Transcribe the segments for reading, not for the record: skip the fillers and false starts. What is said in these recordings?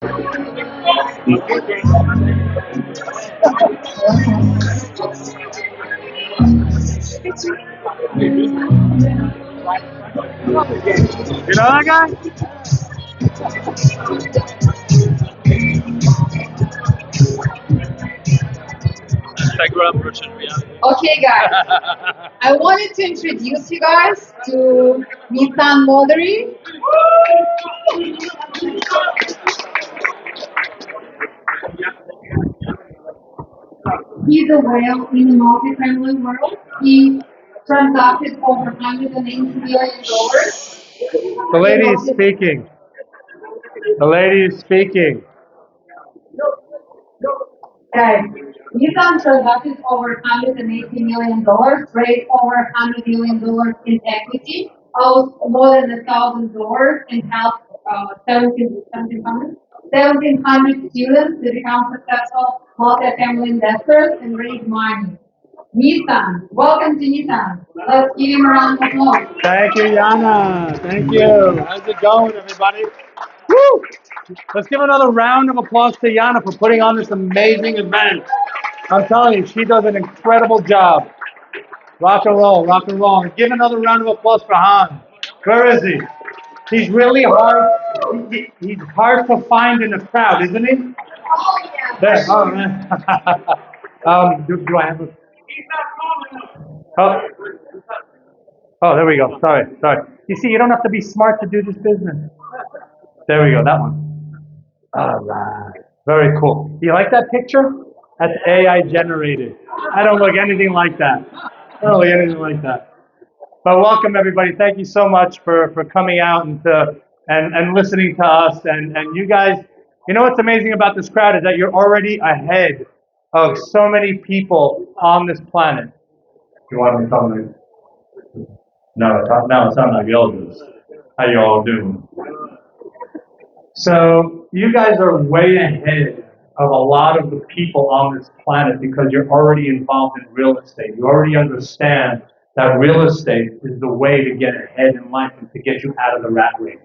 You know that guy? Instagram version reality. Okay, guys. I wanted to introduce you guys to Nissan Moderi. He's a whale in the multi-family world. He transacted over $180 million. The lady is speaking. The lady is speaking. Okay. Nissan transacted over $180 million, raised over $100 million in equity, owes more than $1,000, and helped 1,700 students to become successful multi-family investors and raise money. Nissan, welcome to Nissan. Let's give him a round of applause. Thank you, Yana. Thank you. How's it going, everybody? Woo! Let's give another round of applause to Yana for putting on this amazing event. I'm telling you, she does an incredible job. Rock and roll, rock and roll. And give another round of applause for Han. Where is he? He's really hard. He's hard to find in the crowd, isn't he? Oh, yeah. There. Oh man. Do I have a? Oh. Oh, there we go. Sorry, sorry. You see, you don't have to be smart to do this business. There we go. That one. All right. Very cool. Do you like that picture? That's AI generated. I don't look anything like that. I don't look anything like that. But welcome everybody. Thank you so much for coming out and listening to us. And you guys, you know what's amazing about this crowd is that you're already ahead of so many people on this planet. You want me to tell me? No, it's not like elders. How you all doing? So you guys are way ahead of a lot of the people on this planet because you're already involved in real estate. You already understand that real estate is the way to get ahead in life and to get you out of the rat race.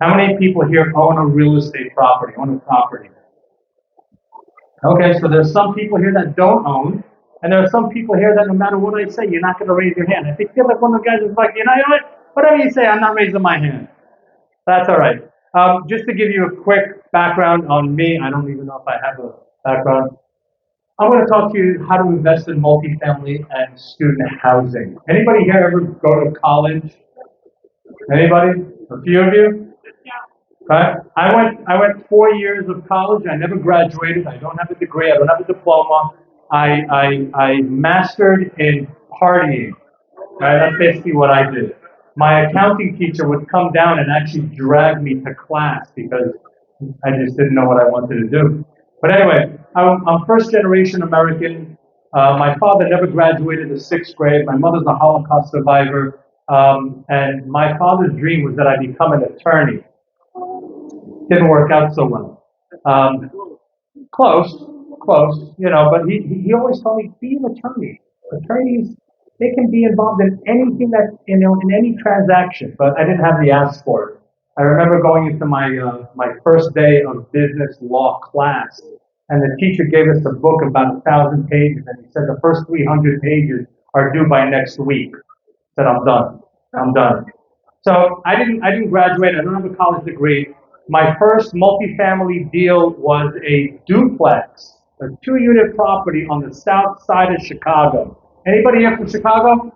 How many people here own a real estate property, own a property? Okay, so there's some people here that don't own, and there are some people here that no matter what I say, you're not going to raise your hand. I feel like one of the guys is like, you know what? Whatever you say, I'm not raising my hand. That's all right. Just to give you a quick background on me, I don't even know if I have a background. I'm going to talk to you how to invest in multifamily and student housing. Anybody here ever go to college? Anybody? A few of you? Okay. I went 4 years of college. I never graduated. I don't have a degree. I don't have a diploma. I mastered in partying. Right? That's basically what I did. My accounting teacher would come down and actually drag me to class because I just didn't know what I wanted to do. But anyway, I'm first generation American. My father never graduated the sixth grade. My mother's a Holocaust survivor. And my father's dream was that I become an attorney. Didn't work out so well. Close, close, but he always told me, be an attorney. Attorneys, they can be involved in anything that, in any transaction, but I didn't have the ask for it. I remember going into my first day of business law class, and the teacher gave us a book about 1,000 pages, and he said the first 300 pages are due by next week. I said, I'm done. I'm done. So I didn't graduate. I don't have a college degree. My first multifamily deal was a duplex, a 2-unit property on the south side of Chicago. Anybody here from Chicago?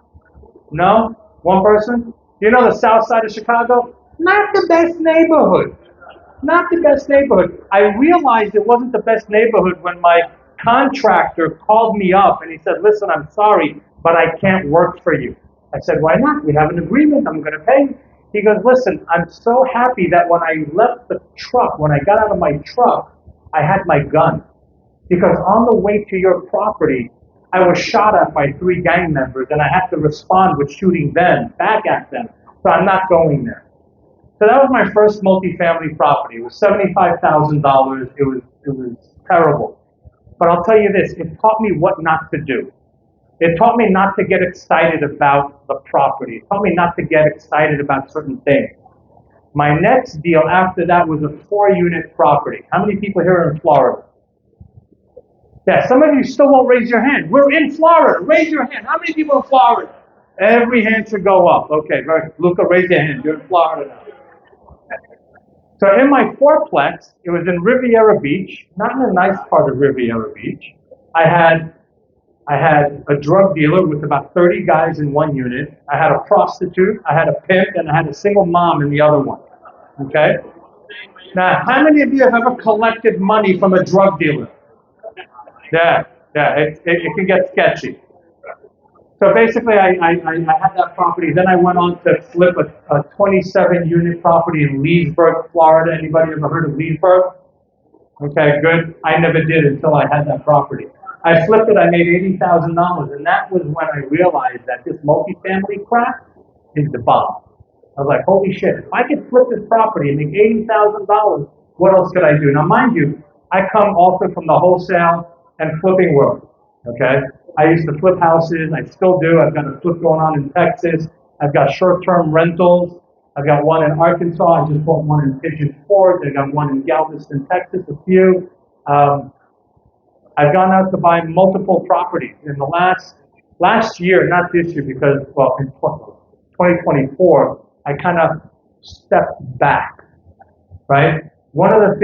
No? One person? You know the south side of Chicago? Not the best neighborhood. Not the best neighborhood. I realized it wasn't the best neighborhood when my contractor called me up and he said, listen, I'm sorry, but I can't work for you. I said, why not? We have an agreement. I'm going to pay you. He goes, listen, I'm so happy that when I left the truck, when I got out of my truck, I had my gun. Because on the way to your property, I was shot at by 3 gang members and I had to respond with shooting them, back at them. So I'm not going there. So that was my first multifamily property. It was $75,000. It was terrible. But I'll tell you this, it taught me what not to do. It taught me not to get excited about the property. It taught me not to get excited about certain things. My next deal after that was a 4-unit property. How many people here are in Florida? Yeah, some of you still won't raise your hand. We're in Florida. Raise your hand. How many people in Florida? Every hand should go up. Okay, very. Luca, raise your hand. You're in Florida now. So in my fourplex, it was in Riviera Beach, not in a nice part of Riviera Beach. I had a drug dealer with about 30 guys in one unit. I had a prostitute, I had a pimp, and I had a single mom in the other one. Okay? Now, how many of you have ever collected money from a drug dealer? Yeah, it can get sketchy. So basically, I had that property. Then I went on to flip a 27-unit property in Leesburg, Florida. Anybody ever heard of Leesburg? Okay, good. I never did until I had that property. I flipped it. I made $80,000, and that was when I realized that this multifamily crap is the bomb. I was like, holy shit! If I could flip this property and make $80,000, what else could I do? Now, mind you, I come also from the wholesale and flipping world. Okay, I used to flip houses. I still do. I've got a flip going on in Texas. I've got short-term rentals. I've got one in Arkansas. I just bought one in Pigeon Forge. I got one in Galveston, Texas. A few. I've gone out to buy multiple properties in the last year, not this year, because well, in 2024, I kind of stepped back. Right. One of the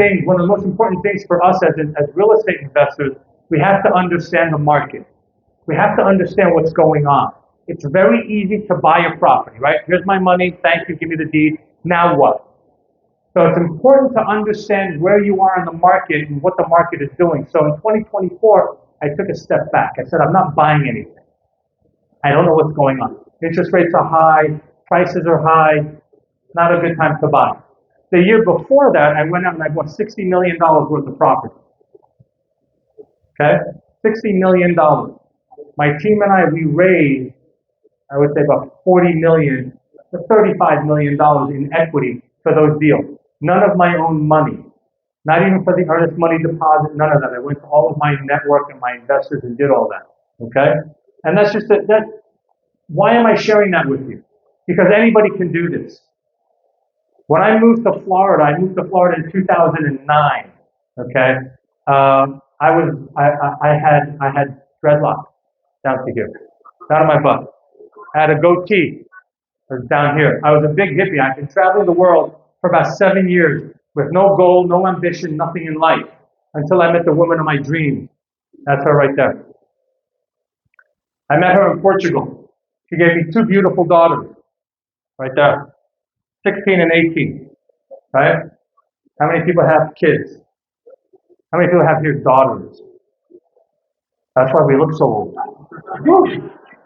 most important things for us as real estate investors, we have to understand the market. We have to understand what's going on. It's very easy to buy a property, right? Here's my money, thank you, give me the deed. Now what? So it's important to understand where you are in the market and what the market is doing. So in 2024, I took a step back. I said, I'm not buying anything. I don't know what's going on. Interest rates are high, prices are high, not a good time to buy. The year before that, I went out and I bought $60 million worth of property. Okay? $60 million. My team and I, we raised, I would say about $40 million to $35 million in equity for those deals. None of my own money. Not even for the earnest money deposit, none of that. I went to all of my network and my investors and did all that. Okay? And that's just why am I sharing that with you? Because anybody can do this. When I moved to Florida in 2009. Okay? I had dreadlocks down to here, down to my butt. I had a goatee. I was down here. I was a big hippie. I've been traveling the world for about 7 years with no goal, no ambition, nothing in life until I met the woman of my dreams. That's her right there. I met her in Portugal. She gave me 2 beautiful daughters right there, 16 and 18. Right? How many people have kids? How many people have here daughters? That's why we look so old.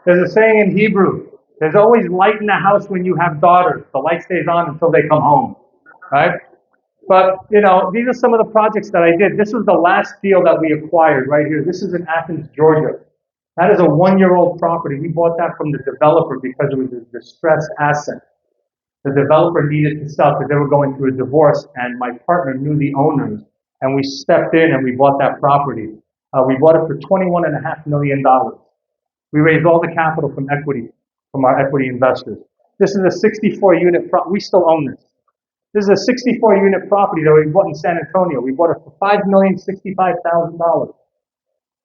There's a saying in Hebrew, there's always light in the house when you have daughters. The light stays on until they come home, right? But, these are some of the projects that I did. This was the last deal that we acquired right here. This is in Athens, Georgia. That is a 1-year-old property. We bought that from the developer because it was a distressed asset. The developer needed to sell because they were going through a divorce, and my partner knew the owners, and we stepped in and we bought that property. We bought it for $21.5 million. We raised all the capital from our equity investors. This is a 64-unit we still own this. This is a 64-unit property that we bought in San Antonio. We bought it for $5,065,000.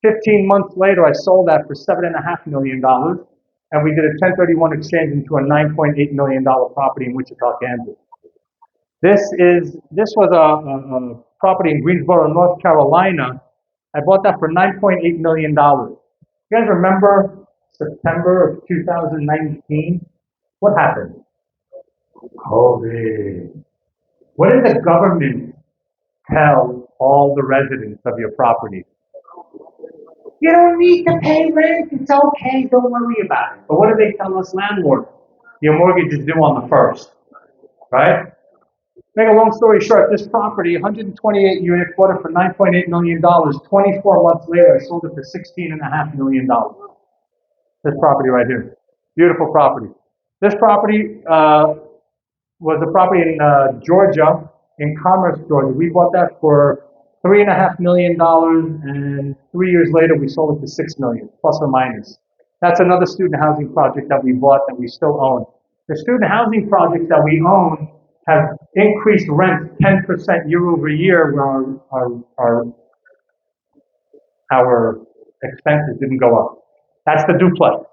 15 months later, I sold that for $7.5 million, and we did a 1031 exchange into a $9.8 million property in Wichita, Kansas. This was a property in Greensboro, North Carolina. I bought that for $9.8 million. You guys remember September of 2019? What happened? COVID. What did the government tell all the residents of your property? You don't need to pay rent. It's okay. Don't worry about it. But what do they tell us landlords? Your mortgage is due on the 1st. Right? Make a long story short, this property, 128 units, bought it for $9.8 million. 24 months later, I sold it for $16.5 million. This property right here. Beautiful property. This property was a property in Georgia, in Commerce, Georgia. We bought that for $3.5 million, and 3 years later, we sold it for $6 million, plus or minus. That's another student housing project that we bought that we still own. The student housing projects that we own have increased rent 10% year over year, where our expenses didn't go up. That's the duplex.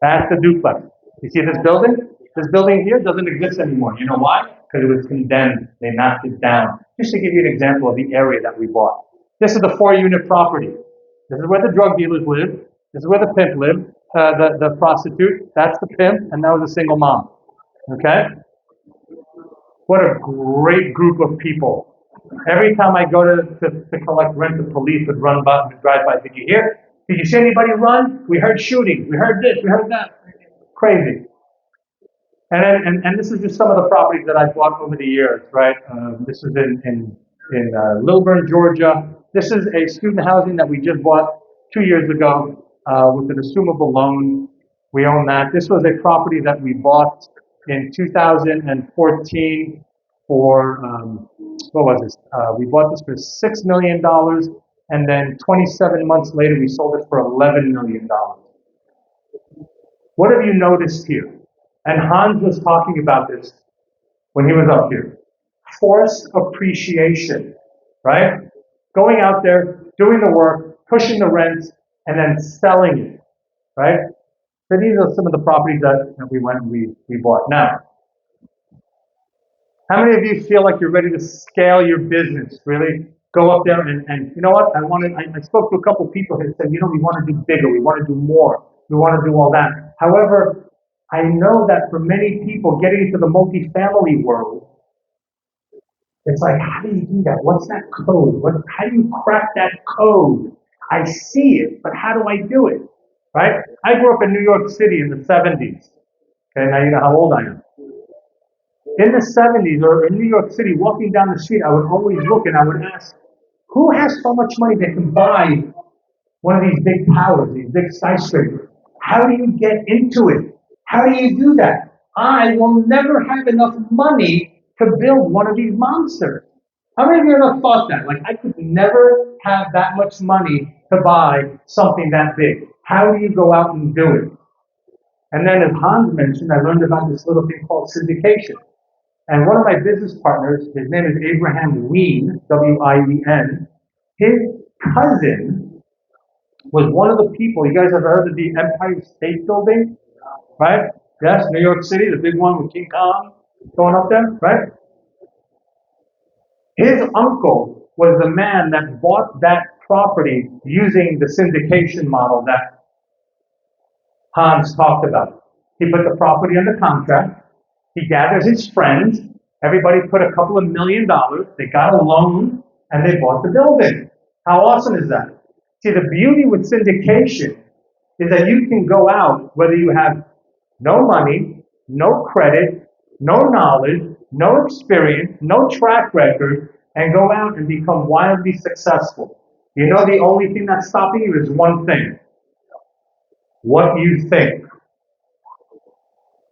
That's the duplex. You see this building? This building here doesn't exist anymore. You know why? Because it was condemned. They knocked it down. Just to give you an example of the area that we bought. This is the 4-unit property. This is where the drug dealers live. This is where the pimp lived, the prostitute. That's the pimp, and that was a single mom. Okay? What a great group of people. Every time I go to collect rent, the police would run by, drive by. Did you hear? Did you see anybody run? We heard shooting. We heard this. We heard that. Crazy. And this is just some of the properties that I've bought over the years, right? This is in Lilburn, Georgia. This is a student housing that we just bought 2 years ago with an assumable loan. We own that. This was a property that we bought in 2014 for, what was this? We bought this for $6 million, and then 27 months later, we sold it for $11 million. What have you noticed here? And Hans was talking about this when he was up here. Forced appreciation, right? Going out there, doing the work, pushing the rents, and then selling it, right? So these are some of the properties that we went and we bought. Now, how many of you feel like you're ready to scale your business? Really go up there and you know what? I spoke to a couple people who said, we want to do bigger, we want to do more, we want to do all that. However, I know that for many people getting into the multifamily world, it's like, how do you do that? What's that code? How do you crack that code? I see it, but how do I do it? Right? I grew up in New York City in the 70s. Okay, now you know how old I am. In the 70s, or in New York City, walking down the street, I would always look and I would ask, who has so much money that can buy one of these big towers, these big skyscrapers? How do you get into it? How do you do that? I will never have enough money to build one of these monsters. How many of you ever thought that? Like, I could never have that much money to buy something that big. How do you go out and do it? And then, as Hans mentioned, I learned about this little thing called syndication. And one of my business partners, his name is Abraham Wien, W-I-E-N. His cousin was one of the people. You guys ever heard of the Empire State Building? Right? Yes, New York City, the big one with King Kong going up there, right? His uncle was the man that bought that property using the syndication model that Hans talked about. He put the property under contract. He gathered his friends. Everybody put a couple of $1 million. They got a loan and they bought the building. How awesome is that? See, the beauty with syndication is that you can go out, whether you have no money, no credit, no knowledge, no experience, no track record, and go out and become wildly successful. You know, the only thing that's stopping you is one thing. What you think.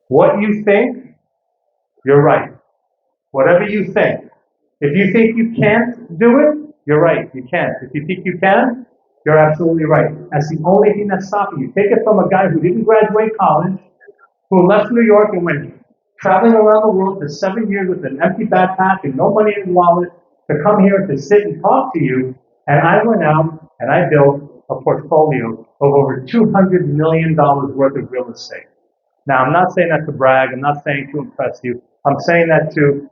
What you think, you're right. Whatever you think. If you think you can't do it, you're right, you can't. If you think you can, you're absolutely right. That's the only thing that's stopping you. Take it from a guy who didn't graduate college, who left New York and went traveling around the world for 7 years with an empty backpack and no money in his wallet, to come here to sit and talk to you. And I went out and I built a portfolio of over $200 million worth of real estate. Now, I'm not saying that to brag. I'm not saying to impress you. I'm saying that to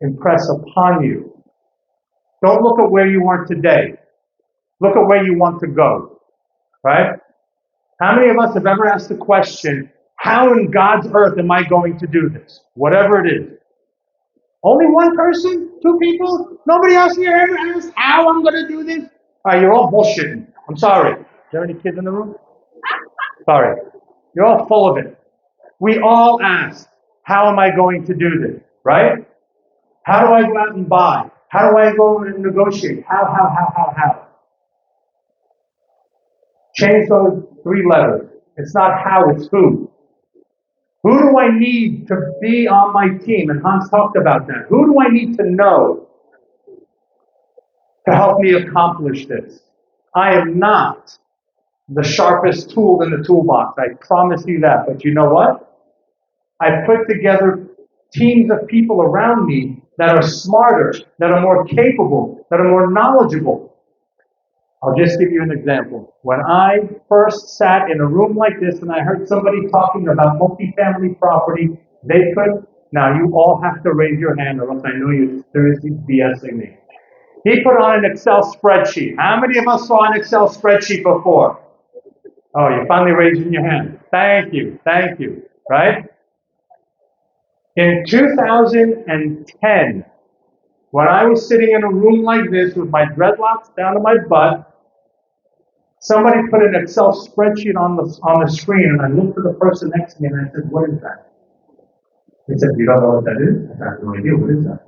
impress upon you. Don't look at where you are today. Look at where you want to go, right? How many of us have ever asked the question, how in God's earth am I going to do this? Whatever it is. Only one person? 2 people? Nobody else here ever asked how I'm going to do this? All right, you're all bullshitting. I'm sorry. Is there any kids in the room? Sorry. You're all full of it. We all ask, how am I going to do this? Right? How do I go out and buy? How do I go and negotiate? How? Change those 3 letters. It's not how, it's who. Who do I need to be on my team? And Hans talked about that. Who do I need to know to help me accomplish this? I am not the sharpest tool in the toolbox. I promise you that. But you know what? I put together teams of people around me that are smarter, that are more capable, that are more knowledgeable. I'll just give you an example. When I first sat in a room like this and I heard somebody talking about multifamily property, they put, now you all have to raise your hand or else I know you're seriously BSing me. He put on an Excel spreadsheet. How many of us saw an Excel spreadsheet before? Oh, you're finally raising your hand. Thank you, right? In 2010, when I was sitting in a room like this with my dreadlocks down to my butt, somebody put an Excel spreadsheet on the screen, and I looked at the person next to me and I said, "What is that?" They said, "You don't know what that is?" I have no idea. What is that?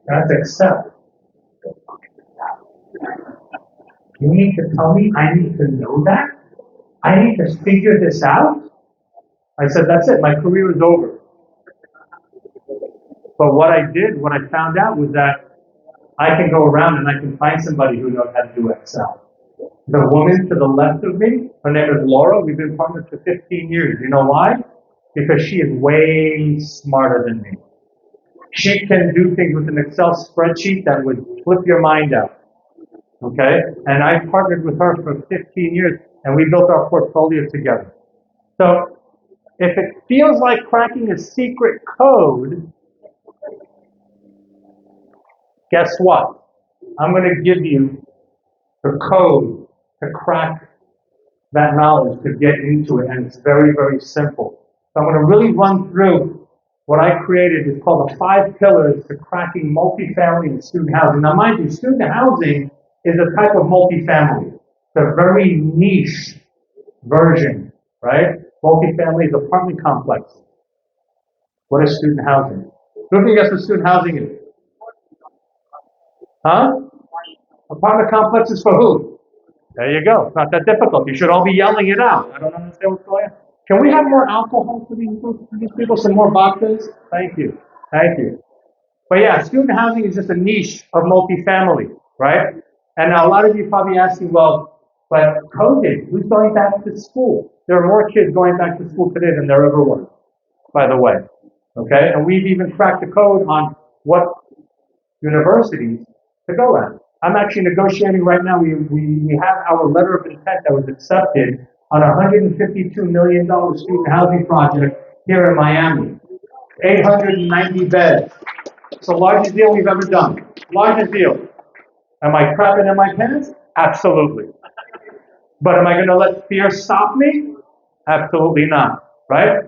That's Excel. You need to tell me I need to know that? I need to figure this out? I said, that's it. My career is over. But what I found out was that I can go around and I can find somebody who knows how to do Excel. The woman to the left of me, her name is Laura. We've been partners for 15 years. You know why? Because she is way smarter than me. She can do things with an Excel spreadsheet that would flip your mind out. Okay? And I partnered with her for 15 years and we built our portfolio together. So if it feels like cracking a secret code, guess what? I'm going to give you the code to crack that knowledge, to get into it, and it's very, very simple. So I'm going to really run through what I created. It's called the 5 pillars to cracking multifamily and student housing. Now, mind you, student housing is a type of multifamily. It's a very niche version, right? Multifamily is apartment complex. What is student housing? Who can guess what student housing is? Huh? Apartment complexes for who? There you go. It's not that difficult. You should all be yelling it out. I don't understand what's going on. Can we have more alcohol for these people? Some more vodkas? Thank you. But yeah, student housing is just a niche of multifamily, right? And now a lot of you probably asking, well, but COVID, who's going back to school? There are more kids going back to school today than there ever was, by the way. Okay? And we've even cracked the code on what universities to go at. I'm actually negotiating right now. We have our letter of intent that was accepted on a $152 million student housing project here in Miami. 890 beds. It's the largest deal we've ever done. Largest deal. Am I crapping in my pants? Absolutely. But am I going to let fear stop me? Absolutely not. Right?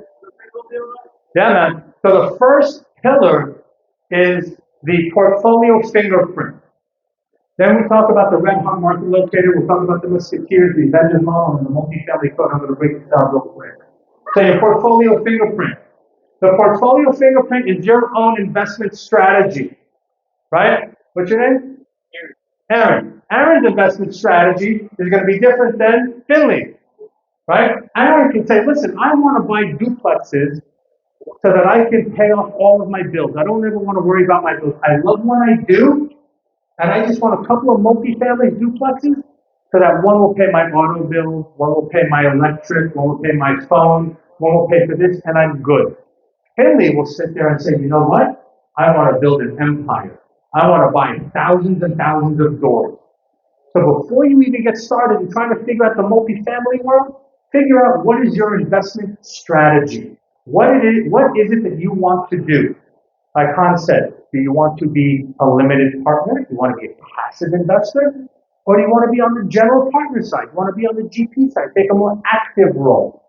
Yeah, man. So the first pillar is the portfolio fingerprint. Then we talk about the red hot market locator. We'll talk about the musketeers, the vendor model, and the multifamily code. I'm going to break this down real quick. So your portfolio fingerprint. The portfolio fingerprint is your own investment strategy, right? What's your name? Aaron. Aaron's investment strategy is going to be different than Finley, right? Aaron can say, listen, I want to buy duplexes so that I can pay off all of my bills. I don't ever want to worry about my bills. I love what I do, and I just want a couple of multifamily duplexes so that one will pay my auto bill, one will pay my electric, one will pay my phone, one will pay for this, and I'm good. Finley will sit there and say, you know what? I want to build an empire. I want to buy thousands and thousands of doors. So before you even get started in trying to figure out the multifamily world, figure out what is your investment strategy. What is it that you want to do? Like Han said, do you want to be a limited partner? Do you want to be a passive investor? Or do you want to be on the general partner side? You want to be on the GP side, take a more active role.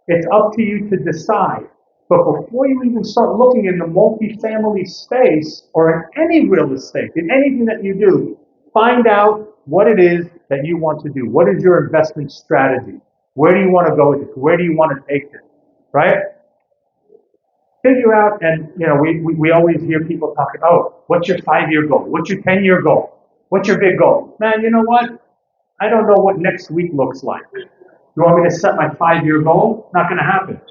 It's up to you to decide. But before you even start looking in the multifamily space or in any real estate, in anything that you do, find out what it is that you want to do. What is your investment strategy? Where do you want to go with this? Where do you want to take this? Right? Figure out, and we always hear people talking, oh, what's your 5-year goal? What's your 10-year goal? What's your big goal? Man, you know what? I don't know what next week looks like. You want me to set my 5-year goal? Not going to happen.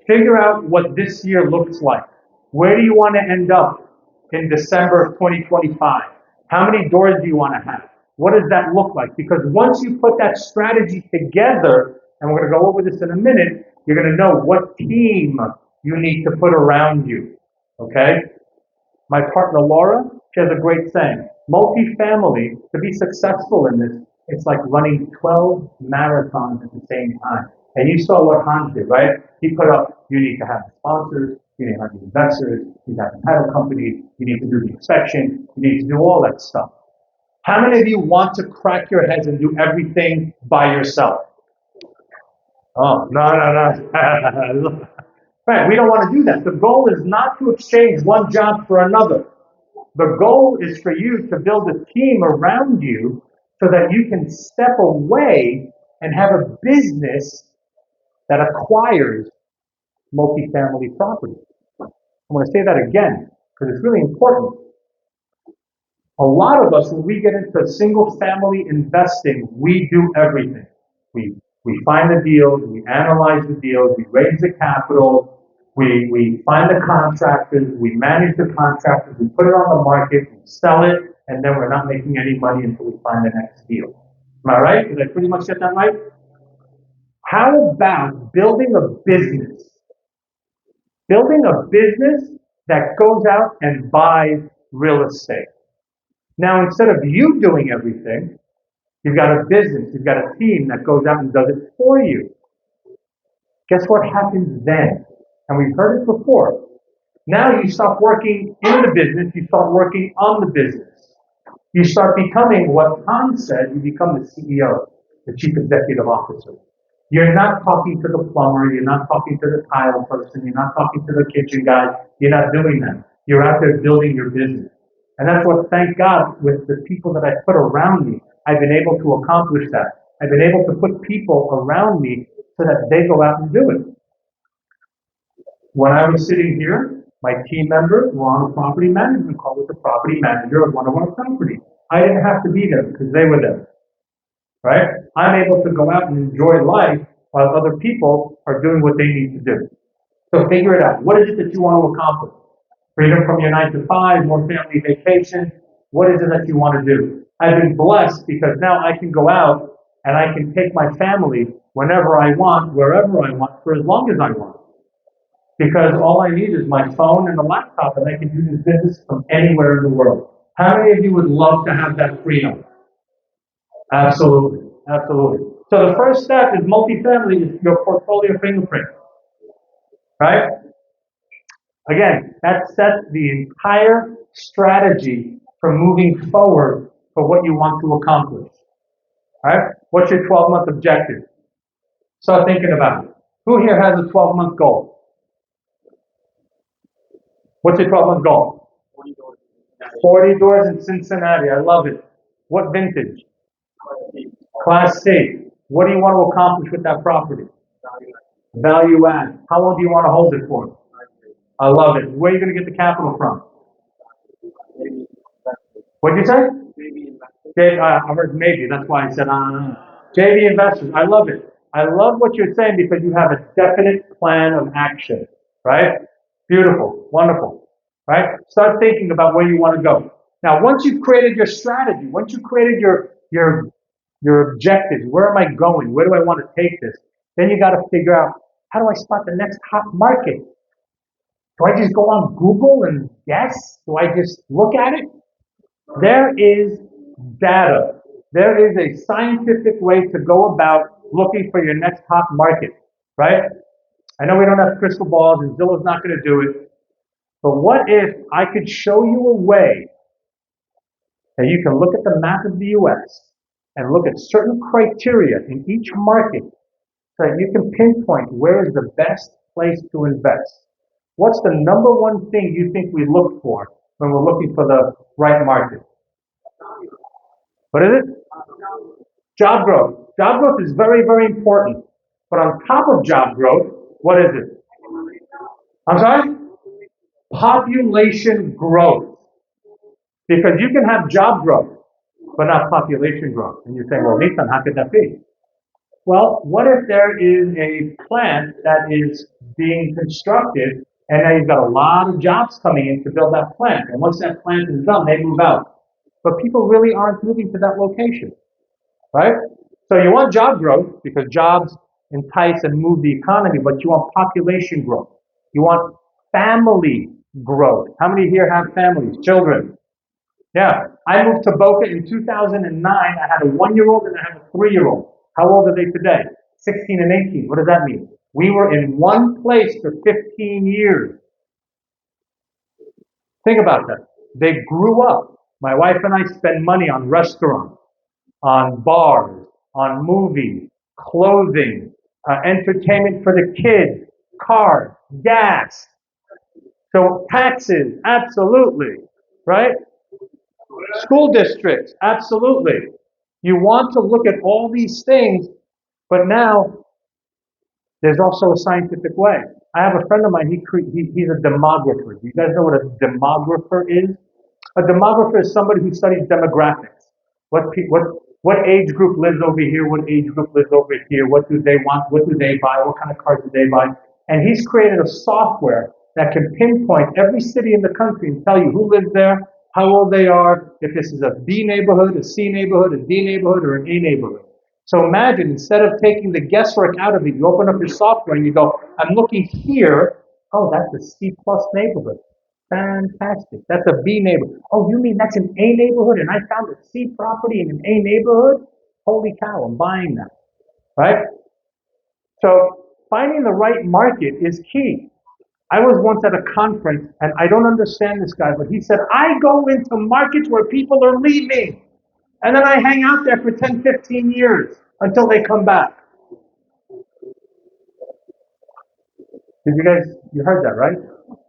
Figure out what this year looks like. Where do you want to end up in December of 2025? How many doors do you want to have? What does that look like? Because once you put that strategy together, and we're going to go over this in a minute, you're going to know what team you need to put around you. okay? My partner Laura, she has a great saying. Multifamily, to be successful in this, it's like running 12 marathons at the same time. And you saw what Hans did, right? He put up, you need to have sponsors, you need to have the investors, you need to have the title company, you need to do the inspection, you need to do all that stuff. How many of you want to crack your heads and do everything by yourself? Oh, no. Right, we don't want to do that. The goal is not to exchange one job for another. The goal is for you to build a team around you so that you can step away and have a business that acquires multifamily property. I'm going to say that again because it's really important. A lot of us, when we get into single family investing, we do everything. We find the deals, we analyze the deals, we raise the capital, we find the contractors, we manage the contractors, we put it on the market, we sell it, and then we're not making any money until we find the next deal. Am I right? Did I pretty much get that right? How about building a business? Building a business that goes out and buys real estate. Now, instead of you doing everything, you've got a business, you've got a team that goes out and does it for you. Guess what happens then? And we've heard it before. Now you stop working in the business, you start working on the business. You start becoming what Tom said, you become the CEO, the Chief Executive Officer. You're not talking to the plumber, you're not talking to the tile person, you're not talking to the kitchen guy, you're not doing that. You're out there building your business. And that's what, thank God, with the people that I put around me, I've been able to accomplish that. I've been able to put people around me so that they go out and do it. When I was sitting here, my team members were on a property management call with the property manager of one of our properties. I didn't have to be there because they were there. Right? I'm able to go out and enjoy life while other people are doing what they need to do. So figure it out. What is it that you want to accomplish? Freedom from your 9 to 5, more family vacation. What is it that you want to do? I've been blessed because now I can go out and I can take my family whenever I want, wherever I want, for as long as I want. Because all I need is my phone and a laptop and I can do this business from anywhere in the world. How many of you would love to have that freedom? Absolutely. Absolutely. So the first step is multifamily is your portfolio fingerprint. Right? Again, that sets the entire strategy for moving forward for what you want to accomplish. Right? What's your 12-month objective? Start thinking about it. Who here has a 12-month goal? What's your 12-month goal? 40 doors in Cincinnati. I love it. What vintage? Class C. What do you want to accomplish with that property? Value add. How long do you want to hold it for? I love it. Where are you going to get the capital from? What did you say? I heard maybe. That's why I said JV investors. I love it. I love what you're saying because you have a definite plan of action. Right? Beautiful. Wonderful. Right? Start thinking about where you want to go. Now, once you've created your strategy, once you've created your objectives, where am I going? Where do I want to take this? Then you got to figure out, how do I spot the next hot market? Do I just go on Google and guess? Do I just look at it? There is data. There is a scientific way to go about looking for your next hot market, right? I know we don't have crystal balls and Zillow's not going to do it, but what if I could show you a way that you can look at the map of the U.S. and look at certain criteria in each market so that you can pinpoint where is the best place to invest. What's the number one thing you think we look for when we're looking for the right market? What is it? Job growth. Job growth is very, very important. But on top of job growth, what is it? I'm sorry? Population growth. Because you can have job growth, but not population growth. And you say, well, Nathan, how could that be? Well, what if there is a plant that is being constructed and now you've got a lot of jobs coming in to build that plant. And once that plant is done, they move out. But people really aren't moving to that location, right? So you want job growth because jobs entice and move the economy, but you want population growth. You want family growth. How many here have families, children? Yeah, I moved to Boca in 2009. I had a 1-year-old and I had a 3-year-old. How old are they today? 16 and 18. What does that mean? We were in one place for 15 years. Think about that. They grew up. My wife and I spend money on restaurants, on bars, on movies, clothing, entertainment for the kids, cars, gas. So taxes, absolutely, right? School districts, absolutely. You want to look at all these things, but now there's also a scientific way. I have a friend of mine, he's a demographer. Do you guys know what a demographer is? A demographer is somebody who studies demographics. What age group lives over here? What age group lives over here? What do they want? What do they buy? What kind of cars do they buy? And he's created a software that can pinpoint every city in the country and tell you who lives there, how old they are, if this is a B neighborhood, a C neighborhood, a D neighborhood, or an A neighborhood. So imagine, instead of taking the guesswork out of it, you open up your software and you go, I'm looking here. Oh, that's a C plus neighborhood. Fantastic. That's a B neighborhood. Oh, you mean that's an A neighborhood and I found a C property in an A neighborhood? Holy cow, I'm buying that. Right? So finding the right market is key. I was once at a conference and I don't understand this guy, but he said, I go into markets where people are leaving and then I hang out there for 10, 15 years until they come back. You heard that, right?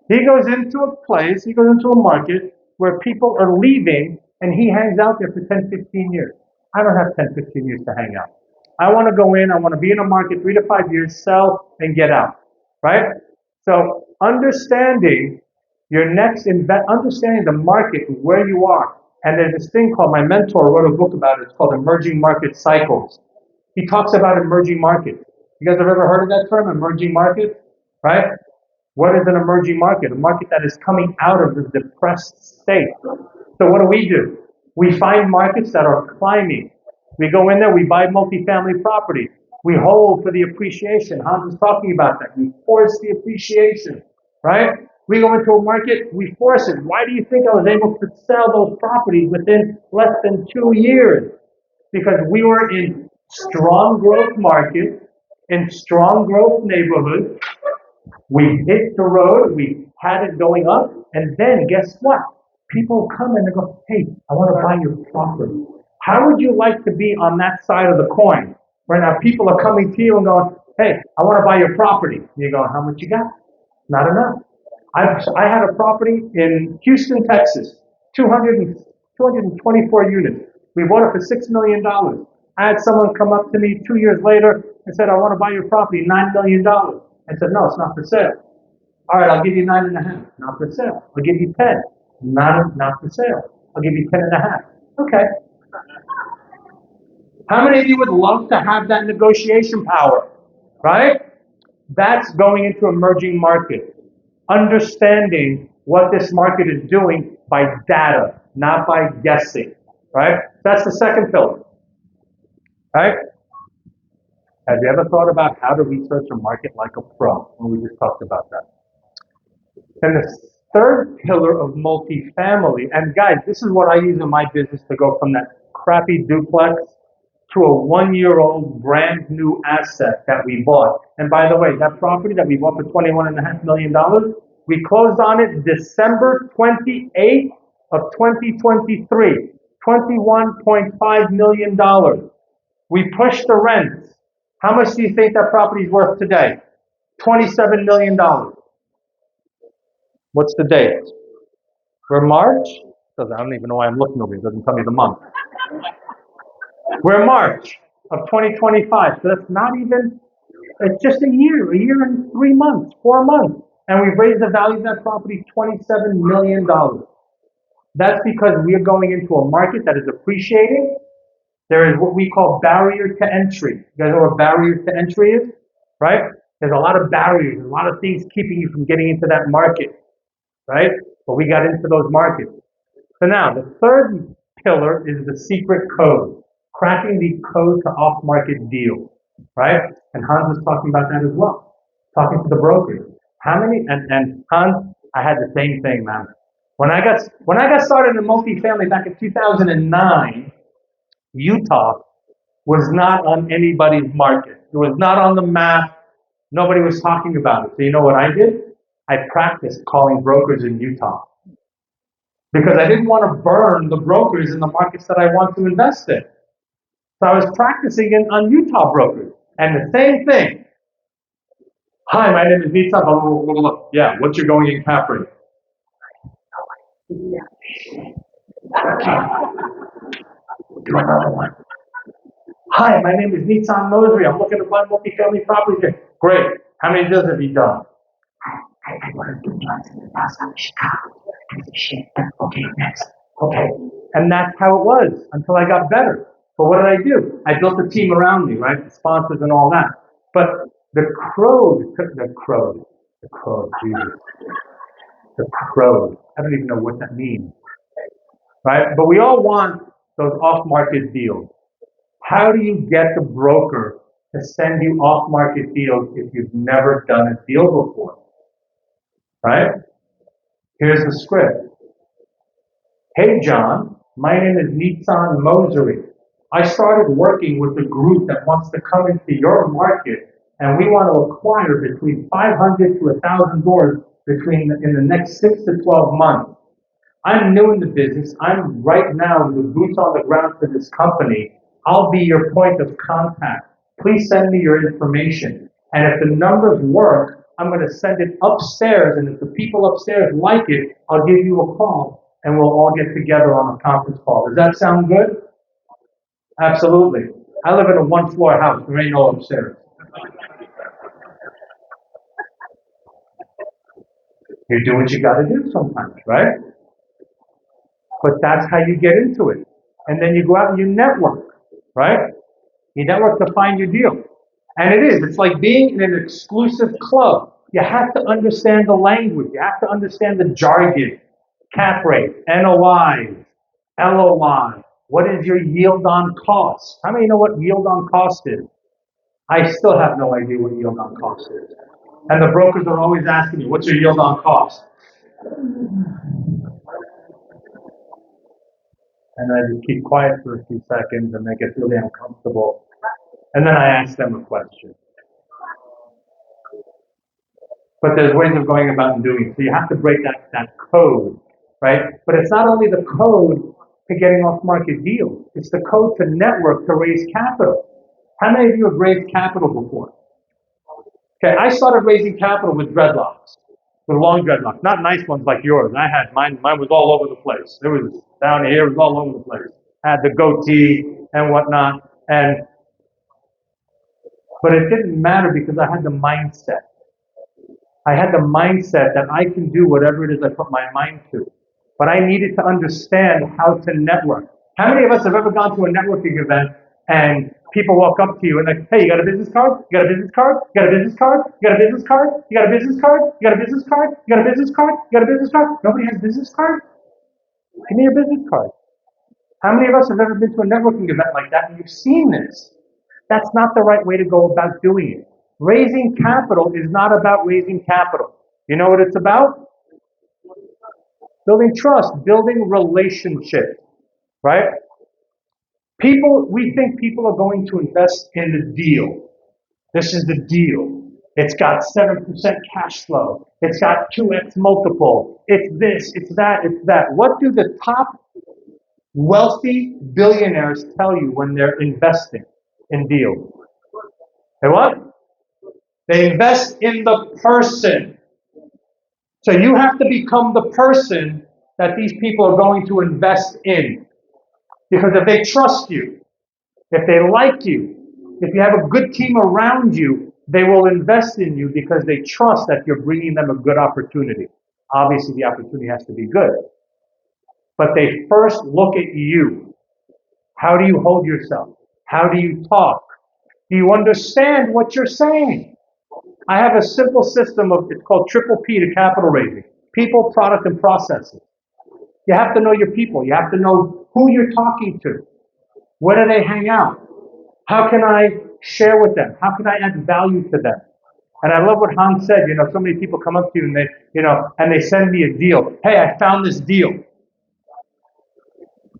He goes into a place, he goes into a market where people are leaving and he hangs out there for 10, 15 years. I don't have 10, 15 years to hang out. I want to go in, I want to be in a market 3 to 5 years, sell and get out, right? So understanding understanding the market, where you are. And there's this thing called, my mentor wrote a book about it, it's called Emerging Market Cycles. He talks about emerging markets. You guys have ever heard of that term, emerging market? Right? What is an emerging market? A market that is coming out of the depressed state. So what do? We find markets that are climbing. We go in there, we buy multifamily property. We hold for the appreciation. Hans is talking about that. We force the appreciation, right? We go into a market, we force it. Why do you think I was able to sell those properties within less than 2 years? Because we were in strong growth markets, in strong growth neighborhoods. We hit the road, we had it going up, and then guess what? People come and they go, hey, I want to buy your property. How would you like to be on that side of the coin? Right now, people are coming to you and going, hey, I want to buy your property. And you go, how much you got? Not enough. I had a property in Houston, Texas, 224 units. We bought it for $6 million. I had someone come up to me 2 years later and said, I want to buy your property, $9 million. I said, no, it's not for sale. All right, I'll give you 9.5. Not for sale. I'll give you 10. Not for sale. I'll give you 10.5. Okay. How many of you would love to have that negotiation power? Right? That's going into emerging markets. Understanding what this market is doing by data, not by guessing. Right? That's the second pillar. Right? Have you ever thought about how to research a market like a pro? Well, we just talked about that. And the third pillar of multifamily, and guys, this is what I use in my business to go from that crappy duplex to a 1-year-old brand new asset that we bought. And by the way, that property that we bought for $21.5 million, we closed on it December 28th of 2023, $21.5 million. We pushed the rents. How much do you think that property is worth today? $27 million. What's the date? We're March? I don't even know why I'm looking over here. It doesn't tell me the month. We're March of 2025. So that's not even, it's just a year and 3 months, 4 months. And we've raised the value of that property $27 million. That's because we are going into a market that is appreciating. There is what we call barrier to entry. You guys know what barrier to entry is? Right? There's a lot of barriers, a lot of things keeping you from getting into that market. Right? But we got into those markets. So now, the third pillar is the secret code. Cracking the code to off-market deals. Right? And Hans was talking about that as well. Talking to the brokers. How many, and Hans, I had the same thing, man. When I got started in multifamily back in 2009, Utah was not on anybody's market. It was not on the map. Nobody was talking about it. So you know what I did? I practiced calling brokers in Utah because I didn't want to burn the brokers in the markets that I want to invest in. So I was practicing on Utah brokers. And the same thing. Hi, my name is Nita. Yeah, what's your going in cap rate? Okay. Do another one. Hi, my name is Nissan Mosry. I'm looking to buy multifamily properties here. Great. How many deals have you done? I want to do lots in the past out of Chicago. Shit. Okay, next. Okay. And that's how it was until I got better. But what did I do? I built a team around me, right? The sponsors and all that. But Jesus. The crowd. I don't even know what that means. Right? But we all want those off-market deals. How do you get the broker to send you off-market deals if you've never done a deal before? Right? Here's the script. Hey, John, my name is Nissan Mosry. I started working with a group that wants to come into your market, and we want to acquire between 500 to 1,000 doors in the next 6 to 12 months. I'm new in the business. I'm right now the boots on the ground for this company. I'll be your point of contact. Please send me your information. And if the numbers work, I'm going to send it upstairs. And if the people upstairs like it, I'll give you a call and we'll all get together on a conference call. Does that sound good? Absolutely. I live in a one-floor house. There ain't no upstairs. You do what you got to do sometimes, right? But that's how you get into it. And then you go out and you network, right? You network to find your deal. And it is. It's like being in an exclusive club. You have to understand the language. You have to understand the jargon. Cap rate, NOI, LOI. What is your yield on cost? How many know what yield on cost is? I still have no idea what yield on cost is. And the brokers are always asking me, what's your yield on cost? And I just keep quiet for a few seconds and they get really uncomfortable. And then I ask them a question. But there's ways of going about and doing it. So you have to break that code, right? But it's not only the code to getting off market deals, it's the code to network to raise capital. How many of you have raised capital before? Okay, I started raising capital with dreadlocks, with long dreadlocks, not nice ones like yours. I had mine was all over the place. It was down here, it was all over the place. I had the goatee and whatnot, but it didn't matter because I had the mindset. I had the mindset that I can do whatever it is I put my mind to. But I needed to understand how to network. How many of us have ever gone to a networking event and people walk up to you and like, hey, you got a business card? You got a business card? You got a business card? You got a business card? You got a business card? You got a business card? You got a business card? You got a business card? Nobody has business card? Give me your business card. How many of us have ever been to a networking event like that and you've seen this? That's not the right way to go about doing it. Raising capital is not about raising capital. You know what it's about? Building trust, building relationships, right? We think people are going to invest in the deal. This is the deal. It's got 7% cash flow. It's got 2x multiple. It's this, it's that, it's that. What do the top wealthy billionaires tell you when they're investing in deals? They what? They invest in the person. So you have to become the person that these people are going to invest in. Because if they trust you, if they like you, if you have a good team around you, they will invest in you because they trust that you're bringing them a good opportunity. Obviously, the opportunity has to be good. But they first look at you. How do you hold yourself? How do you talk? Do you understand what you're saying? I have a simple system it's called triple P to capital raising. People, product, and processes. You have to know your people. You have to know who you're talking to. Where do they hang out? How can I share with them? How can I add value to them? And I love what Hans said, so many people come up to you and they send me a deal. Hey, I found this deal.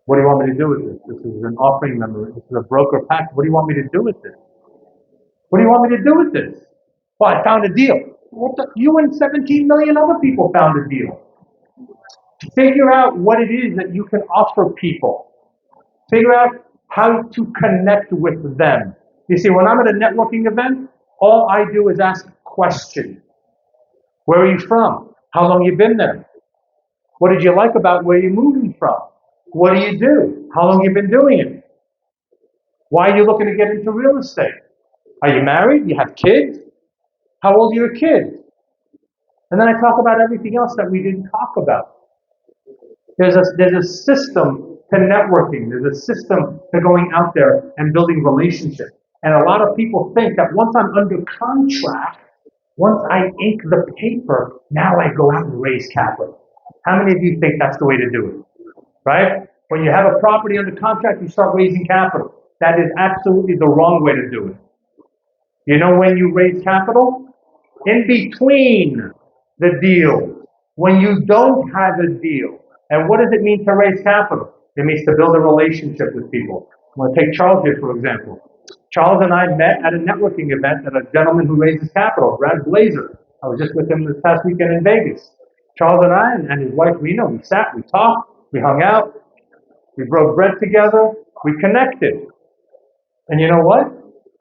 What do you want me to do with this? This is an offering member. This is a broker pack. What do you want me to do with this? What do you want me to do with this? Well, I found a deal. You and 17 million other people found a deal. Figure out what it is that you can offer people. Figure out how to connect with them. You see, when I'm at a networking event, all I do is ask questions. Where are you from? How long you been there? What did you like about where you're moving from? What do you do? How long you been doing it? Why are you looking to get into real estate? Are you married? You have kids? How old are your kids? And then I talk about everything else that we didn't talk about. There's a system to networking. There's a system to going out there and building relationships. And a lot of people think that once I'm under contract, once I ink the paper, now I go out and raise capital. How many of you think that's the way to do it? Right? When you have a property under contract, you start raising capital. That is absolutely the wrong way to do it. You know when you raise capital? In between the deals, when you don't have a deal. And what does it mean to raise capital? It means to build a relationship with people. I'm going to take Charles here, for example. Charles and I met at a networking event at a gentleman who raises capital, Brad Blazer. I was just with him this past weekend in Vegas. Charles and I and his wife Rena, we sat, we talked, we hung out, we broke bread together, we connected. And you know what?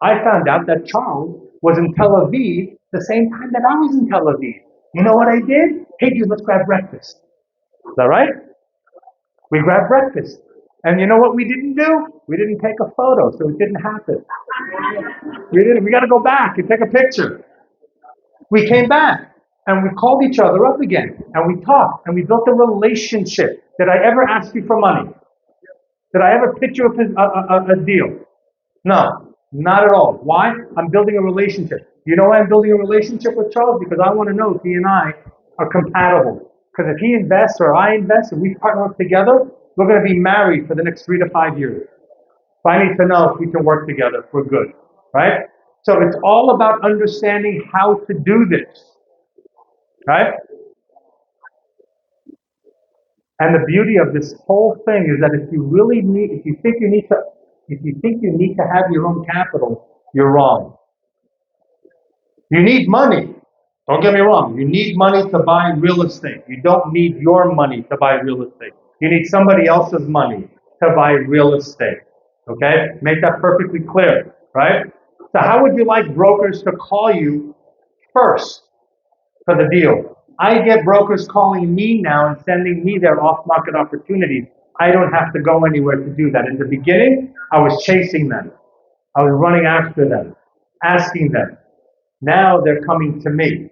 I found out that Charles was in Tel Aviv the same time that I was in Tel Aviv. You know what I did? Hey, dude, let's grab breakfast. Is that right? We grabbed breakfast. And you know what we didn't do? We didn't take a photo, so it didn't happen. We got to go back and take a picture. We came back and we called each other up again and we talked and we built a relationship. Did I ever ask you for money? Did I ever pitch you a deal? No, not at all. Why? I'm building a relationship. You know why I'm building a relationship with Charles? Because I want to know if he and I are compatible. Because if he invests or I invest and we partner up together, we're going to be married for the next 3 to 5 years. So I need to know if we can work together if we're good, right? So it's all about understanding how to do this, right? And the beauty of this whole thing is that if you think you need to have your own capital, you're wrong. You need money. Don't get me wrong. You need money to buy real estate. You don't need your money to buy real estate. You need somebody else's money to buy real estate. Okay? Make that perfectly clear, right? So how would you like brokers to call you first for the deal? I get brokers calling me now and sending me their off-market opportunities. I don't have to go anywhere to do that. In the beginning, I was chasing them. I was running after them, asking them. Now they're coming to me,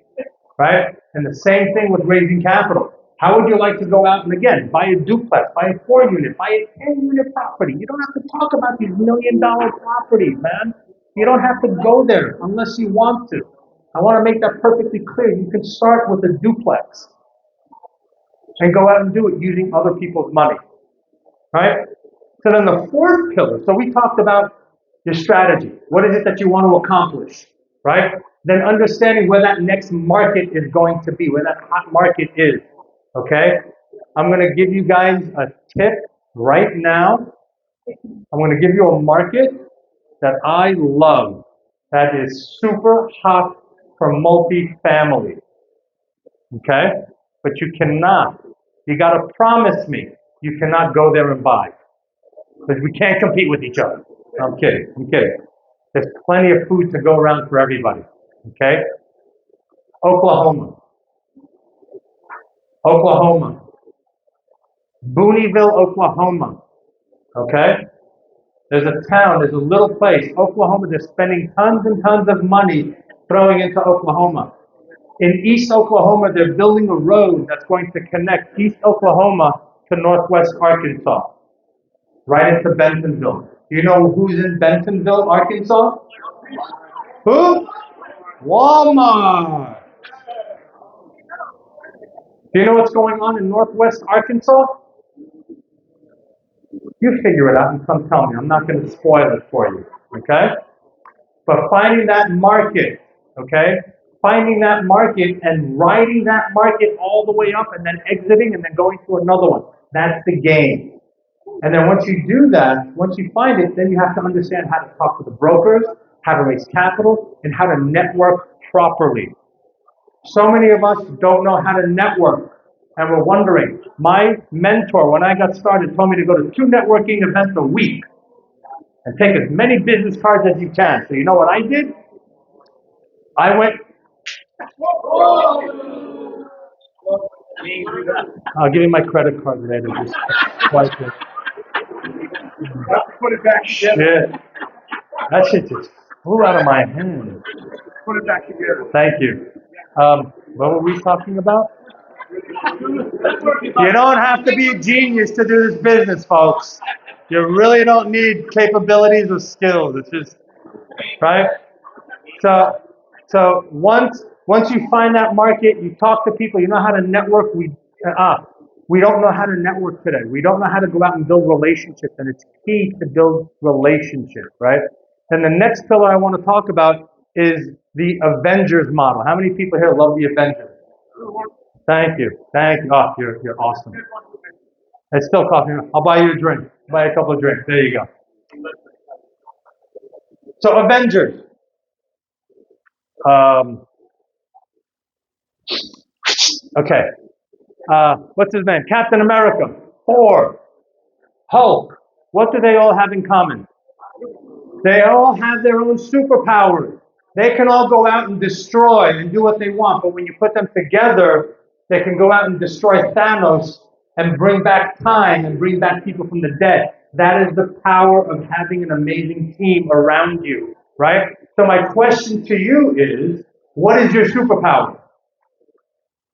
right? And the same thing with raising capital. How would you like to go out and again, buy a duplex, buy a 4-unit, buy a 10-unit property? You don't have to talk about these $1 million properties, man. You don't have to go there unless you want to. I want to make that perfectly clear. You can start with a duplex and go out and do it using other people's money, right? So then the fourth pillar, so we talked about your strategy. What is it that you want to accomplish, right? Then understanding where that next market is going to be, where that hot market is, okay? I'm going to give you guys a tip right now. I'm going to give you a market that I love that is super hot for multifamily, okay? But you got to promise me you cannot go there and buy. Because we can't compete with each other. I'm kidding. There's plenty of food to go around for everybody. Okay? Oklahoma. Booneyville, Oklahoma. Okay? There's a little place, Oklahoma, they're spending tons and tons of money throwing into Oklahoma. In East Oklahoma, they're building a road that's going to connect East Oklahoma to Northwest Arkansas. Right into Bentonville. Do you know who's in Bentonville, Arkansas? Who? Walmart. Do you know what's going on in Northwest Arkansas? You figure it out and come tell me. I'm not going to spoil it for you, okay? But finding that market, okay? finding that market and riding that market all the way up and then exiting and then going to another one. That's the game. And then once you do that, once you find it, then you have to understand how to talk to the brokers, how to raise capital, and how to network properly. So many of us don't know how to network, and we're wondering. My mentor, when I got started, told me to go to 2 networking events a week and take as many business cards as you can. So you know what I did? I went. I'll give you my credit card later. Just swipe it. Put it back together. Shit. That shit just flew out of my hand. Put it back together. Thank you. What were we talking about? You don't have to be a genius to do this business, folks. You really don't need capabilities or skills. It's just, right? So once you find that market, you talk to people, you know how to network. We don't know how to network today. We don't know how to go out and build relationships, and it's key to build relationships, right? And the next pillar I want to talk about is the Avengers model. How many people here love the Avengers? Thank you. Thank you. Oh, you're awesome. It's still coffee. I'll buy you a drink. Buy a couple of drinks. There you go. So Avengers. Okay. What's his name? Captain America, Thor, Hulk. What do they all have in common? They all have their own superpowers. They can all go out and destroy and do what they want, but when you put them together, they can go out and destroy Thanos and bring back time and bring back people from the dead. That is the power of having an amazing team around you, right? So my question to you is, what is your superpower?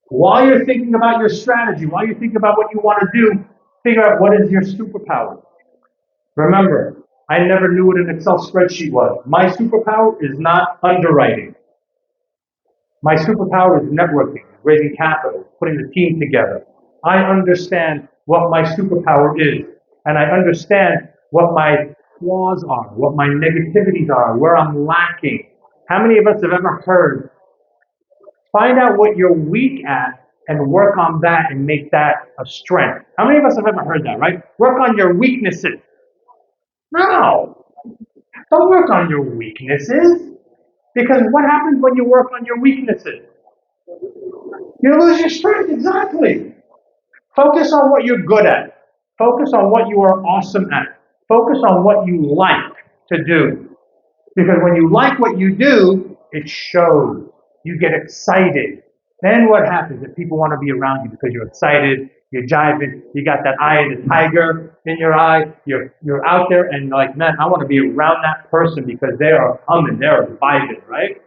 While you're thinking about your strategy, while you're thinking about what you want to do, figure out what is your superpower. Remember, I never knew what an Excel spreadsheet was. My superpower is not underwriting. My superpower is networking, raising capital, putting the team together. I understand what my superpower is, and I understand what my flaws are, what my negativities are, where I'm lacking. How many of us have ever heard, find out what you're weak at and work on that and make that a strength? How many of us have ever heard that, right? Work on your weaknesses. No, don't work on your weaknesses. Because what happens when you work on your weaknesses? You lose your strength, exactly. Focus on what you're good at. Focus on what you are awesome at. Focus on what you like to do. Because when you like what you do, it shows. You get excited. Then what happens is people want to be around you because you're excited, you're jiving, you got that eye of the tiger in your eye, you're out there and like, man, I want to be around that person because they are humming, they're vibing, right?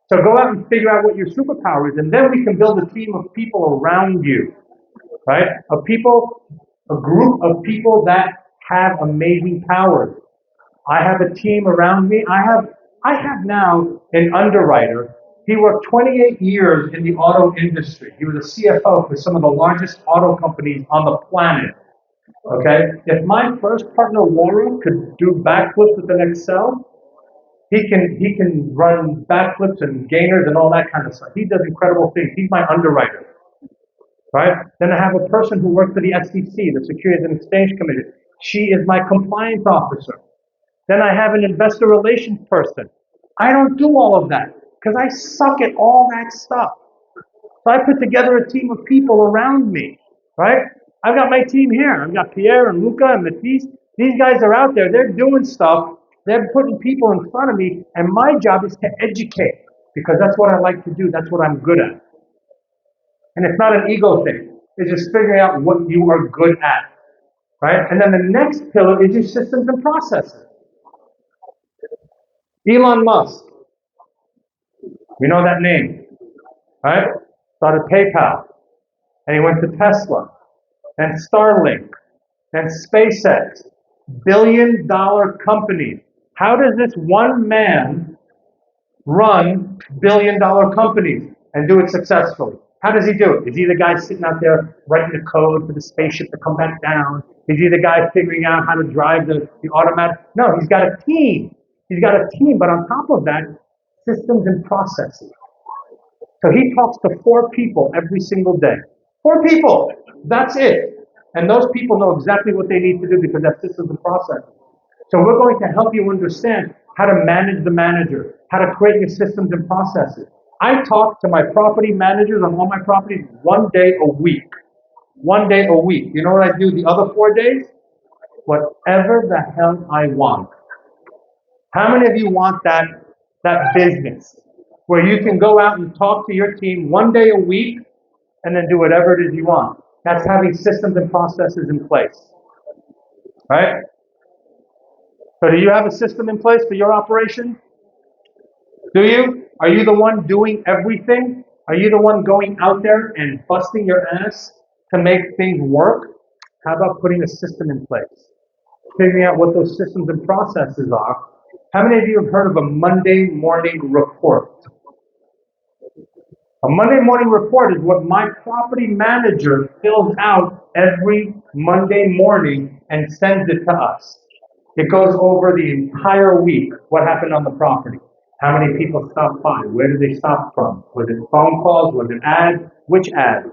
So go out and figure out what your superpower is, and then we can build a team of people around you, right? A group of people that have amazing powers. I have a team around me. I have now an underwriter. He worked 28 years in the auto industry. He was a CFO for some of the largest auto companies on the planet. Okay? If my first partner, Laura, could do backflips with an Excel, he can run backflips and gainers and all that kind of stuff. He does incredible things. He's my underwriter. Right? Then I have a person who works for the SEC, the Securities and Exchange Commission. She is my compliance officer. Then I have an investor relations person. I don't do all of that because I suck at all that stuff. So I put together a team of people around me, right? I've got my team here. I've got Pierre and Luca and Matisse. These guys are out there. They're doing stuff. They're putting people in front of me. And my job is to educate because that's what I like to do. That's what I'm good at. And it's not an ego thing. It's just figuring out what you are good at, right? And then the next pillar is your systems and processes. Elon Musk. We know that name, right? Started PayPal. And he went to Tesla. Then Starlink. Then SpaceX. Billion-dollar companies. How does this one man run billion-dollar companies and do it successfully? How does he do it? Is he the guy sitting out there writing the code for the spaceship to come back down? Is he the guy figuring out how to drive the automatic? No, he's got a team. He's got a team, but on top of that, systems and processes. So he talks to 4 people every single day. 4 people. That's it. And those people know exactly what they need to do because that's systems and processes. So we're going to help you understand how to manage the manager, how to create your systems and processes. I talk to my property managers on all my properties 1 day a week. 1 day a week. You know what I do the other 4 days? Whatever the hell I want. How many of you want that business where you can go out and talk to your team 1 day a week and then do whatever it is you want? That's having systems and processes in place, right? So do you have a system in place for your operation? Do you? Are you the one doing everything? Are you the one going out there and busting your ass to make things work? How about putting a system in place? Figuring out what those systems and processes are. How many of you have heard of a Monday morning report? A Monday morning report is what my property manager fills out every Monday morning and sends it to us. It goes over the entire week, what happened on the property. How many people stopped by? Where did they stop from? Was it phone calls? Was it ads? Which ads?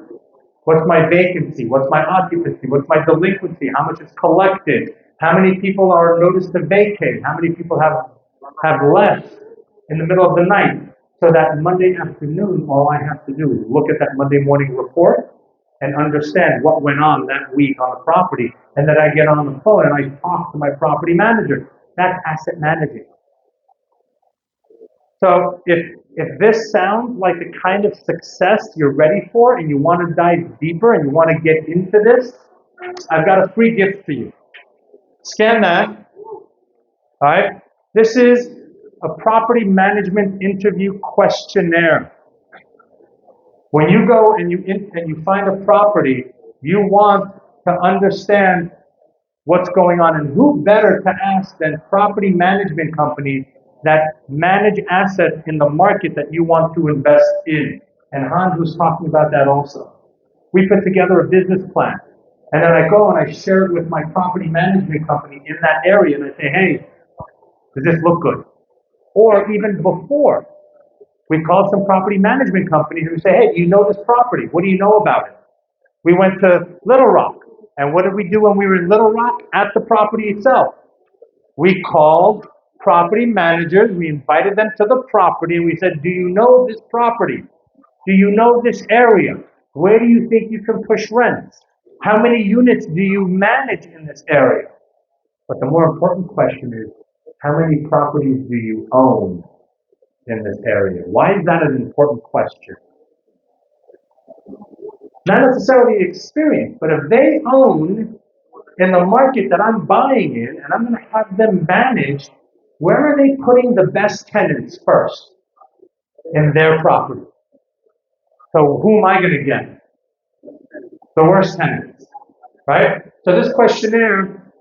What's my vacancy? What's my occupancy? What's my delinquency? How much is collected? How many people are noticed to vacate? How many people have left in the middle of the night? So that Monday afternoon, all I have to do is look at that Monday morning report and understand what went on that week on the property. And then I get on the phone and I talk to my property manager. That's asset managing. So if this sounds like the kind of success you're ready for and you want to dive deeper and you want to get into this, I've got a free gift for you. Scan that. All right. This is a property management interview questionnaire. When you go and you find a property, you want to understand what's going on, and who better to ask than property management companies that manage assets in the market that you want to invest in. And Hans was talking about that also. We put together a business plan, and then I go and I share it with my property management company in that area, and I say, hey, does this look good? Or even before, we called some property management companies and say, hey, do you know this property? What do you know about it? We went to Little Rock. And what did we do when we were in Little Rock? At the property itself. We called property managers. We invited them to the property and we said, do you know this property? Do you know this area? Where do you think you can push rents? How many units do you manage in this area? But the more important question is, how many properties do you own in this area? Why is that an important question? Not necessarily experience, but if they own in the market that I'm buying in and I'm going to have them managed, where are they putting the best tenants first in their property? So who am I going to get? The worst tenants, right? So this questionnaire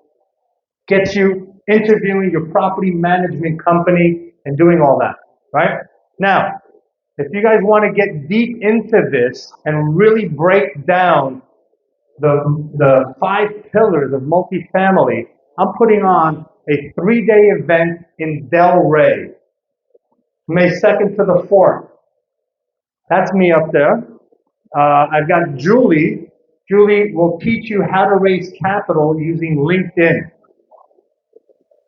gets you interviewing your property management company and doing all that, right? Now, if you guys want to get deep into this and really break down the 5 pillars of multifamily, I'm putting on a 3-day event in Delray, May 2nd to the 4th. That's me up there. I've got Julie. Julie will teach you how to raise capital using LinkedIn.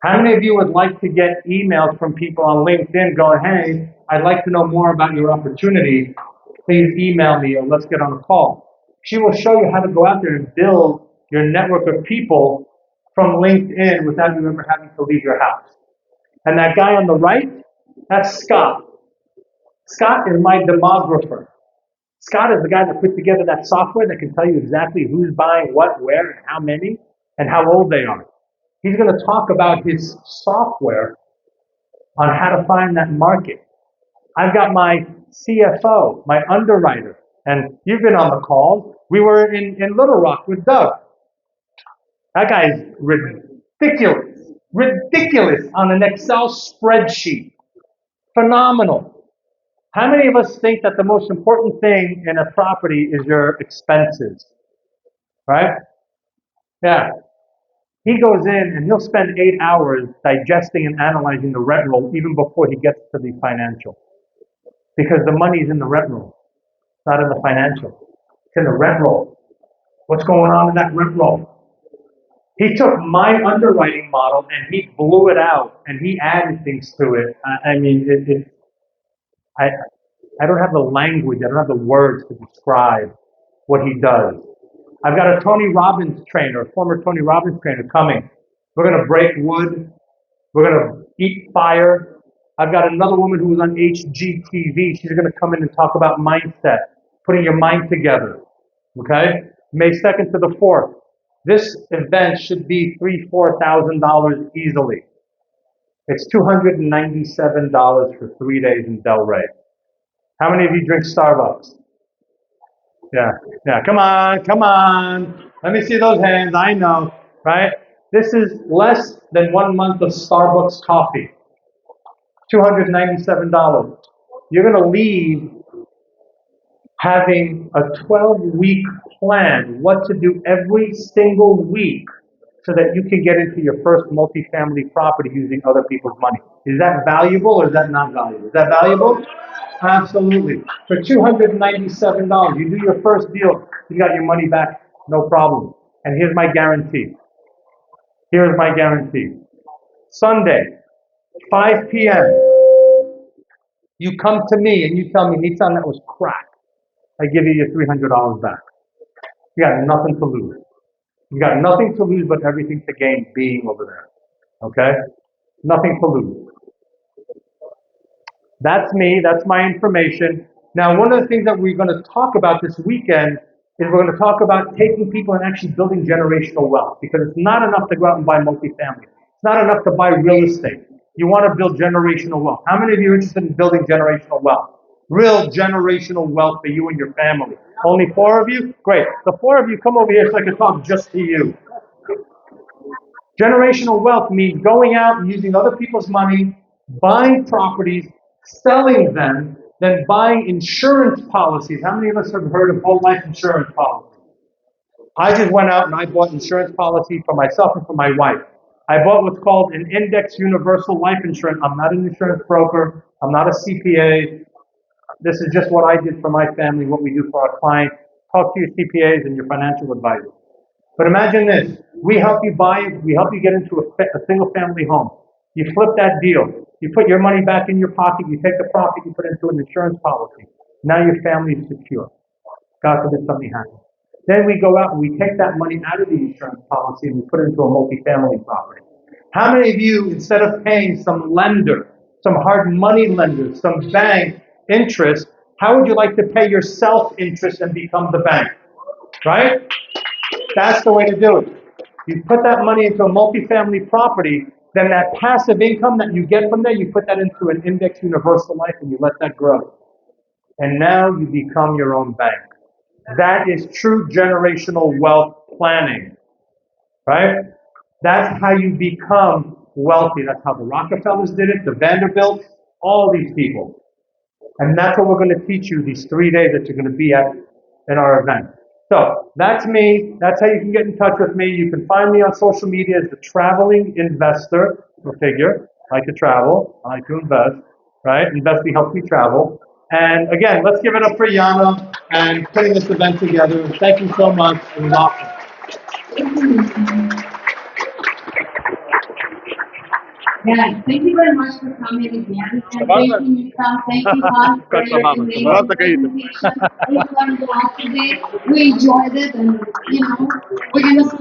How many of you would like to get emails from people on LinkedIn going, hey, I'd like to know more about your opportunity. Please email me or let's get on a call. She will show you how to go out there and build your network of people from LinkedIn without you ever having to leave your house. And that guy on the right, that's Scott. Scott is my demographer. Scott is the guy that put together that software that can tell you exactly who's buying what, where, and how many, and how old they are. He's going to talk about his software on how to find that market. I've got my CFO, my underwriter, and you've been on the calls. We were in Little Rock with Doug. That guy's ridiculous on an Excel spreadsheet. Phenomenal. How many of us think that the most important thing in a property is your expenses? Right? Yeah. He goes in and he'll spend 8 hours digesting and analyzing the rent roll even before he gets to the financial. Because the money's in the rent roll, not in the financial. It's in the rent roll. What's going on in that rent roll? He took my underwriting model and he blew it out and he added things to it. I mean, I don't have the language, I don't have the words to describe what he does. I've got a Tony Robbins trainer, a former Tony Robbins trainer coming. We're going to break wood. We're going to eat fire. I've got another woman who was on HGTV. She's going to come in and talk about mindset, putting your mind together. Okay? May 2nd to the 4th. This event should be $3,000-$4,000 easily. It's $297 for 3 days in Delray. How many of you drink Starbucks? Yeah, come on. Let me see those hands, I know, right? This is less than 1 month of Starbucks coffee. $297. You're gonna leave having a 12-week plan, what to do every single week so that you can get into your first multifamily property using other people's money. Is that valuable or is that not valuable? Is that valuable? Absolutely. For $297, you do your first deal, you got your money back, no problem. And here's my guarantee. Here's my guarantee. Sunday, 5 p.m., you come to me and you tell me, Nissan, that was crack. I give you your $300 back. You got nothing to lose. You got nothing to lose but everything to gain being over there. Okay? Nothing to lose. That's me. That's my information. Now, one of the things that we're going to talk about this weekend is we're going to talk about taking people and actually building generational wealth, because it's not enough to go out and buy multifamily. It's not enough to buy real estate. You want to build generational wealth. How many of you are interested in building generational wealth? Real generational wealth for you and your family. Only 4 of you? Great. The 4 of you, come over here so I can talk just to you. Generational wealth means going out and using other people's money, buying properties, selling them, then buying insurance policies. How many of us have heard of whole life insurance policies? I just went out and I bought insurance policy for myself and for my wife. I bought what's called an index universal life insurance. I'm not an insurance broker. I'm not a CPA. This is just what I did for my family, what we do for our clients. Talk to your CPAs and your financial advisors. But imagine this. We help you buy it. We help you get into a single family home. You flip that deal. You put your money back in your pocket. You take the profit. You put it into an insurance policy. Now your family is secure. God forbid something happens. Then we go out and we take that money out of the insurance policy and we put it into a multifamily property. How many of you, instead of paying some lender, some hard money lender, some bank interest, how would you like to pay yourself interest and become the bank? Right? That's the way to do it. You put that money into a multifamily property, then that passive income that you get from there, you put that into an index universal life and you let that grow. And now you become your own bank. That is true generational wealth planning. Right? That's how you become wealthy. That's how the Rockefellers did it, the Vanderbilts, all these people. And that's what we're going to teach you these 3 days that you're going to be at in our event. So that's me. That's how you can get in touch with me. You can find me on social media as the Traveling Investor. Go figure. I like to travel. I like to invest. Right? Investing helps me travel. And again, let's give it up for Yana and putting this event together. Thank you so much. It was awesome. Yeah, thank you very much for coming again. And thank you, Nissan. Thank you, Juan, for your amazing presentation. We learned a lot today. We enjoyed it, and we're gonna see